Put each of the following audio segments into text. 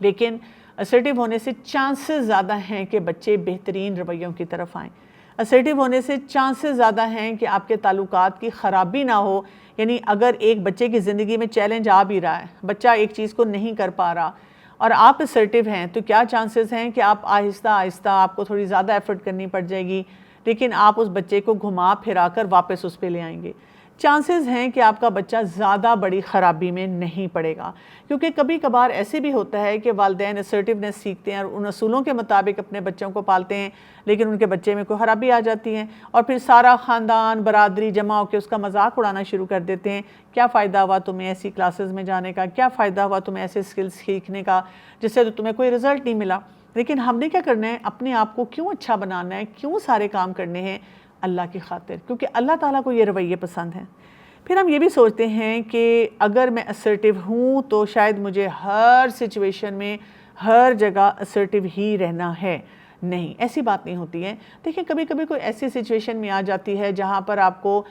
لیکن اسرٹیو ہونے سے چانسز زیادہ ہیں کہ بچے بہترین رویوں کی طرف آئیں. اسرٹیو ہونے سے چانسز زیادہ ہیں کہ آپ کے تعلقات کی خرابی نہ ہو. یعنی اگر ایک بچے کی زندگی میں چیلنج آ بھی رہا ہے, بچہ ایک چیز کو نہیں کر پا رہا اور آپ اسرٹیو ہیں, تو کیا چانسز ہیں کہ آپ آہستہ آہستہ, آپ کو تھوڑی زیادہ ایفرٹ کرنی پڑ جائے گی, لیکن آپ اس بچے کو گھما پھرا کر واپس اس پہ لے آئیں گے. چانسز ہیں کہ آپ کا بچہ زیادہ بڑی خرابی میں نہیں پڑے گا, کیونکہ کبھی کبھار ایسے بھی ہوتا ہے کہ والدین اسرٹیونیس سیکھتے ہیں اور ان اصولوں کے مطابق اپنے بچوں کو پالتے ہیں, لیکن ان کے بچے میں کوئی خرابی آ جاتی ہے اور پھر سارا خاندان برادری جمع ہو کے اس کا مذاق اڑانا شروع کر دیتے ہیں. کیا فائدہ ہوا تمہیں ایسی کلاسز میں جانے کا, کیا فائدہ ہوا تمہیں ایسے سکلز سیکھنے کا جس سے تو تمہیں کوئی رزلٹ نہیں ملا. لیکن ہم نے کیا کرنا ہے, اپنے آپ کو کیوں اچھا بنانا ہے, کیوں سارے کام کرنے ہیں, اللہ کی خاطر, کیونکہ اللہ تعالیٰ کو یہ رویے پسند ہیں. پھر ہم یہ بھی سوچتے ہیں کہ اگر میں اسرٹیو ہوں تو شاید مجھے ہر سچویشن میں ہر جگہ اسرٹیو ہی رہنا ہے. نہیں, ایسی بات نہیں ہوتی ہے. دیکھیں, کبھی کبھی کوئی ایسی سچویشن میں آ جاتی ہے جہاں پر آپ کو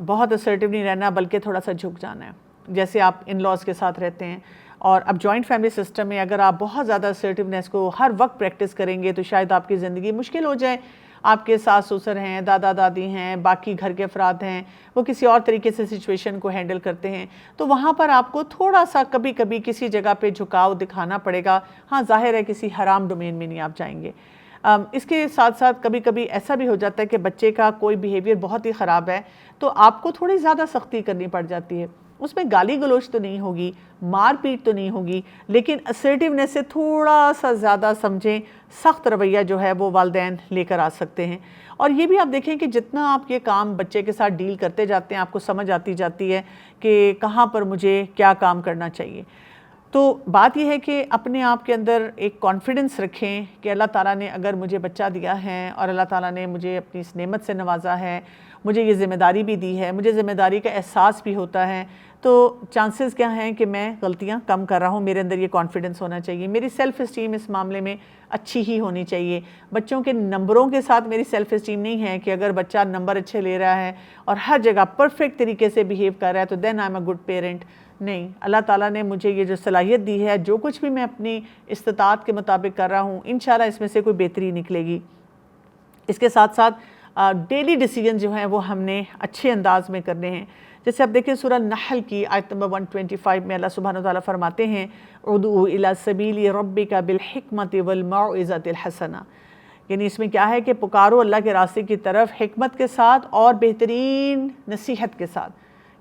بہت اسرٹیو نہیں رہنا بلکہ تھوڑا سا جھک جانا ہے. جیسے آپ ان لاز کے ساتھ رہتے ہیں اور اب جوائنٹ فیملی سسٹم میں اگر آپ بہت زیادہ اسرٹیونیس کو ہر وقت پریکٹس کریں گے تو شاید آپ کی زندگی مشکل ہو جائے. آپ کے ساس سسر ہیں, دادا دادی ہیں, باقی گھر کے افراد ہیں, وہ کسی اور طریقے سے سچویشن کو ہینڈل کرتے ہیں, تو وہاں پر آپ کو تھوڑا سا کبھی کبھی کسی جگہ پہ جھکاؤ دکھانا پڑے گا. ہاں, ظاہر ہے کسی حرام ڈومین میں نہیں آپ جائیں گے. اس کے ساتھ ساتھ کبھی کبھی ایسا بھی ہو جاتا ہے کہ بچے کا کوئی بیہیویئر بہت ہی خراب ہے تو آپ کو تھوڑی زیادہ سختی کرنی پڑ جاتی ہے. اس میں گالی گلوچ تو نہیں ہوگی, مار پیٹ تو نہیں ہوگی, لیکن اسرٹیونیس سے تھوڑا سا زیادہ سمجھیں سخت رویہ جو ہے وہ والدین لے کر آ سکتے ہیں. اور یہ بھی آپ دیکھیں کہ جتنا آپ یہ کام بچے کے ساتھ ڈیل کرتے جاتے ہیں آپ کو سمجھ آتی جاتی ہے کہ کہاں پر مجھے کیا کام کرنا چاہیے. تو بات یہ ہے کہ اپنے آپ کے اندر ایک کانفیڈنس رکھیں کہ اللہ تعالیٰ نے اگر مجھے بچہ دیا ہے اور اللہ تعالیٰ نے مجھے اپنی اس نعمت سے نوازا ہے, مجھے یہ ذمہ داری بھی دی ہے, مجھے ذمہ داری کا احساس بھی ہوتا ہے, تو چانسز کیا ہیں کہ میں غلطیاں کم کر رہا ہوں. میرے اندر یہ کانفیڈنس ہونا چاہیے, میری سیلف اسٹیم اس معاملے میں اچھی ہی ہونی چاہیے. بچوں کے نمبروں کے ساتھ میری سیلف اسٹیم نہیں ہے کہ اگر بچہ نمبر اچھے لے رہا ہے اور ہر جگہ پرفیکٹ طریقے سے بیہیو کر رہا ہے تو then I am a good parent. نہیں, اللہ تعالیٰ نے مجھے یہ جو صلاحیت دی ہے, جو کچھ بھی میں اپنی استطاعت کے مطابق کر رہا ہوں, انشاءاللہ اس میں سے کوئی بہتری نکلے گی. اس کے ساتھ ساتھ ڈیلی ڈیسیجن جو ہیں وہ ہم نے اچھے انداز میں کرنے ہیں. جیسے آپ دیکھیں سورہ نحل کی آیت نمبر 125 میں اللہ سبحانہ وتعالیٰ فرماتے ہیں ادعو الی سبیل ربک بالحکمت والموعظۃ الحسنہ. یعنی اس میں کیا ہے کہ پکارو اللہ کے راستے کی طرف حکمت کے ساتھ اور بہترین نصیحت کے ساتھ.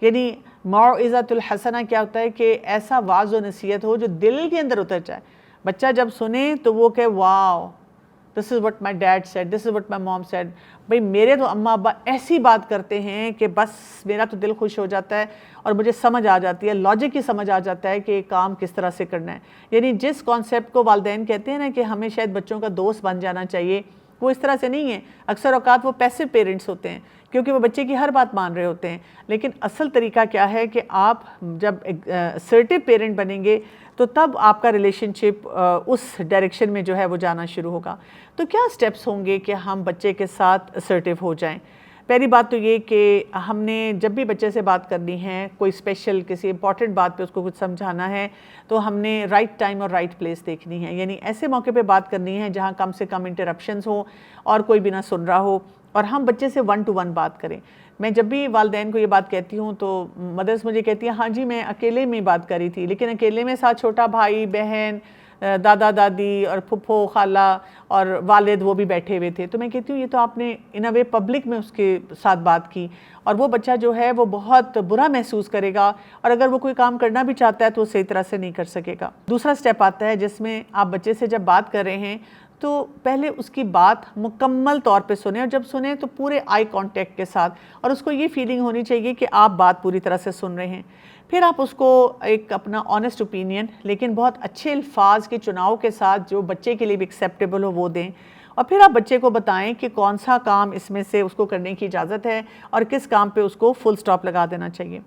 یعنی موعظۃ الحسنہ کیا ہوتا ہے کہ ایسا واعظ و نصیحت ہو جو دل کے اندر اتر جائے. بچہ جب سنے تو وہ کہ واو, this is what my dad said, this is what my mom said. بھئی میرے تو اماں ابا ایسی بات کرتے ہیں کہ بس میرا تو دل خوش ہو جاتا ہے اور مجھے سمجھ آ جاتی ہے, لاجک ہی سمجھ آ جاتا ہے کہ یہ کام کس طرح سے کرنا ہے. یعنی جس کانسیپٹ کو والدین کہتے ہیں نا کہ ہمیں شاید بچوں کا دوست بن جانا چاہیے, وہ اس طرح سے نہیں ہے. اکثر اوقات وہ پیسو پیرنٹس ہوتے ہیں کیونکہ وہ بچے کی ہر بات مان رہے ہوتے ہیں. لیکن اصل طریقہ کیا ہے کہ آپ جب اسرٹیو پیرنٹ بنیں گے تو تب آپ کا ریلیشن شپ اس ڈائریکشن میں جو ہے وہ جانا شروع ہوگا. تو کیا سٹیپس ہوں گے کہ ہم بچے کے ساتھ اسرٹیو ہو جائیں؟ پہلی بات تو یہ کہ ہم نے جب بھی بچے سے بات کرنی ہے, کوئی اسپیشل کسی امپورٹنٹ بات پہ اس کو کچھ سمجھانا ہے, تو ہم نے رائٹ ٹائم اور رائٹ پلیس دیکھنی ہے. یعنی ایسے موقع پہ بات کرنی ہے جہاں کم سے کم انٹرپشنز ہوں اور کوئی بھی نہ سن رہا ہو, اور ہم بچے سے 1 to 1 بات کریں. میں جب بھی والدین کو یہ بات کہتی ہوں تو مدرس مجھے کہتی ہیں ہاں جی میں اکیلے میں بات کری تھی, لیکن اکیلے میں ساتھ چھوٹا بھائی بہن دادا دادی اور پھپھو خالہ اور والد وہ بھی بیٹھے ہوئے تھے. تو میں کہتی ہوں یہ تو آپ نے ان اے وے پبلک میں اس کے ساتھ بات کی, اور وہ بچہ جو ہے وہ بہت برا محسوس کرے گا, اور اگر وہ کوئی کام کرنا بھی چاہتا ہے تو وہ صحیح طرح سے نہیں کر سکے گا. دوسرا سٹیپ آتا ہے جس میں آپ بچے سے جب بات کر رہے ہیں تو پہلے اس کی بات مکمل طور پہ سنیں, اور جب سنیں تو پورے آئی کانٹیکٹ کے ساتھ, اور اس کو یہ فیلنگ ہونی چاہیے کہ آپ بات پوری طرح سے سن رہے ہیں. پھر آپ اس کو ایک اپنا آنیسٹ اوپینین لیکن بہت اچھے الفاظ کے چناؤ کے ساتھ جو بچے کے لیے بھی ایکسیپٹیبل ہو وہ دیں, اور پھر آپ بچے کو بتائیں کہ کون سا کام اس میں سے اس کو کرنے کی اجازت ہے اور کس کام پہ اس کو فل سٹاپ لگا دینا چاہیے.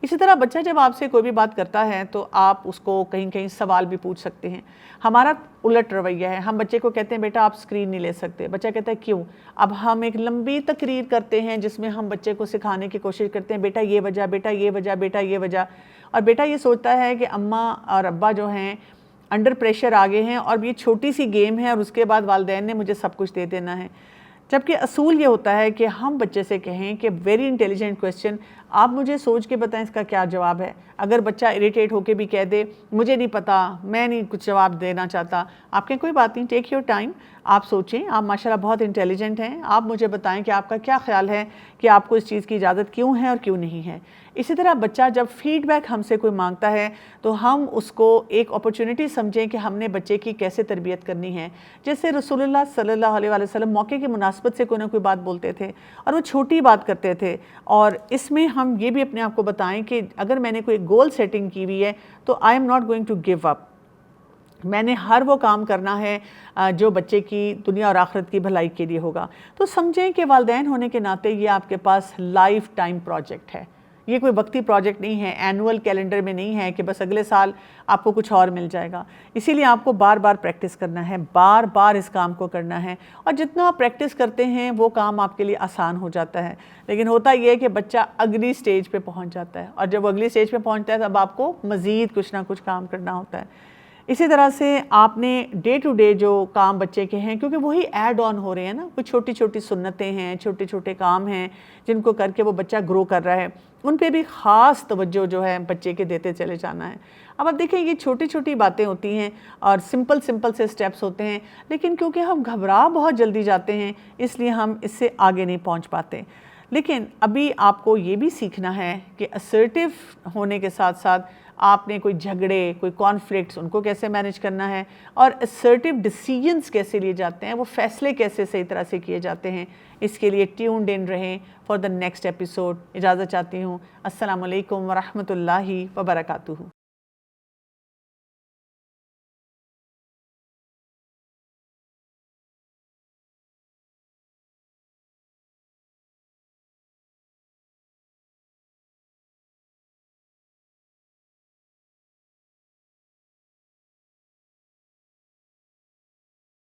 اسی طرح بچہ جب آپ سے کوئی بھی بات کرتا ہے تو آپ اس کو کہیں کہیں سوال بھی پوچھ سکتے ہیں. ہمارا الٹ رویہ ہے, ہم بچے کو کہتے ہیں بیٹا آپ اسکرین نہیں لے سکتے. بچہ کہتا ہے کیوں؟ اب ہم ایک لمبی تقریر کرتے ہیں جس میں ہم بچے کو سکھانے کی کوشش کرتے ہیں بیٹا یہ وجہ, بیٹا یہ وجہ, بیٹا یہ وجہ, اور بیٹا یہ سوچتا ہے کہ اماں اور ابا جو ہیں انڈر پریشر آ گئے ہیں اور یہ چھوٹی سی گیم ہے اور اس کے بعد والدین نے مجھے سب کچھ دے دینا ہے. جبکہ اصول یہ ہوتا ہے کہ ہم بچے سے کہیں کہ ویری انٹیلیجنٹ کویسچن، آپ مجھے سوچ کے بتائیں اس کا کیا جواب ہے. اگر بچہ اریٹیٹ ہو کے بھی کہہ دے مجھے نہیں پتا، میں نہیں کچھ جواب دینا چاہتا، آپ کہیں کوئی بات نہیں، ٹیک یور ٹائم، آپ سوچیں، آپ ماشاءاللہ بہت انٹیلیجنٹ ہیں، آپ مجھے بتائیں کہ آپ کا کیا خیال ہے کہ آپ کو اس چیز کی اجازت کیوں ہے اور کیوں نہیں ہے. اسی طرح بچہ جب فیڈ بیک ہم سے کوئی مانگتا ہے تو ہم اس کو ایک اپرچونٹی سمجھیں کہ ہم نے بچے کی کیسے تربیت کرنی ہے. جیسے رسول اللہ صلی اللہ علیہ وسلم موقع کی مناسبت سے کوئی نہ کوئی بات بولتے تھے اور وہ چھوٹی بات کرتے تھے، اور اس میں ہم یہ بھی اپنے آپ کو بتائیں کہ اگر میں نے کوئی گول سیٹنگ کی ہوئی ہے تو I am not going to give up. میں نے ہر وہ کام کرنا ہے جو بچے کی دنیا اور آخرت کی بھلائی کے لیے ہوگا. تو سمجھیں کہ والدین ہونے کے ناطے یہ آپ کے پاس لائف ٹائم پروجیکٹ ہے. یہ کوئی وقتی پروجیکٹ نہیں ہے، اینول کیلنڈر میں نہیں ہے کہ بس اگلے سال آپ کو کچھ اور مل جائے گا. اسی لیے آپ کو بار بار پریکٹس کرنا ہے، بار بار اس کام کو کرنا ہے، اور جتنا آپ پریکٹس کرتے ہیں وہ کام آپ کے لیے آسان ہو جاتا ہے. لیکن ہوتا یہ ہے کہ بچہ اگلی سٹیج پہ پہنچ جاتا ہے، اور جب اگلی سٹیج پہ پہنچتا ہے تب آپ کو مزید کچھ نہ کچھ کام کرنا ہوتا ہے. اسی طرح سے آپ نے ڈے ٹو ڈے جو کام بچے کے ہیں، کیونکہ وہی ایڈ آن ہو رہے ہیں نا، کچھ چھوٹی چھوٹی سنتیں ہیں، چھوٹے چھوٹے کام ہیں جن کو کر کے وہ بچہ گرو کر رہا ہے، ان پہ بھی خاص توجہ جو ہے بچے کے دیتے چلے جانا ہے. اب آپ دیکھیں یہ چھوٹی چھوٹی باتیں ہوتی ہیں اور سمپل سے سٹیپس ہوتے ہیں، لیکن کیونکہ ہم گھبرا بہت جلدی جاتے ہیں اس لیے ہم اس سے آگے نہیں پہنچ پاتے. لیکن ابھی آپ کو یہ بھی سیکھنا ہے کہ اسرٹیو ہونے کے ساتھ ساتھ آپ نے کوئی جھگڑے، کوئی کانفلکٹس، ان کو کیسے مینیج کرنا ہے، اور اسرٹیو ڈیسیجنز کیسے لیے جاتے ہیں، وہ فیصلے کیسے صحیح طرح سے کیے جاتے ہیں. اس کے لیے ٹیونڈ ان رہیں فار دا نیکسٹ ایپیسوڈ. اجازت چاہتی ہوں. السلام علیکم ورحمۃ اللہ وبرکاتہ.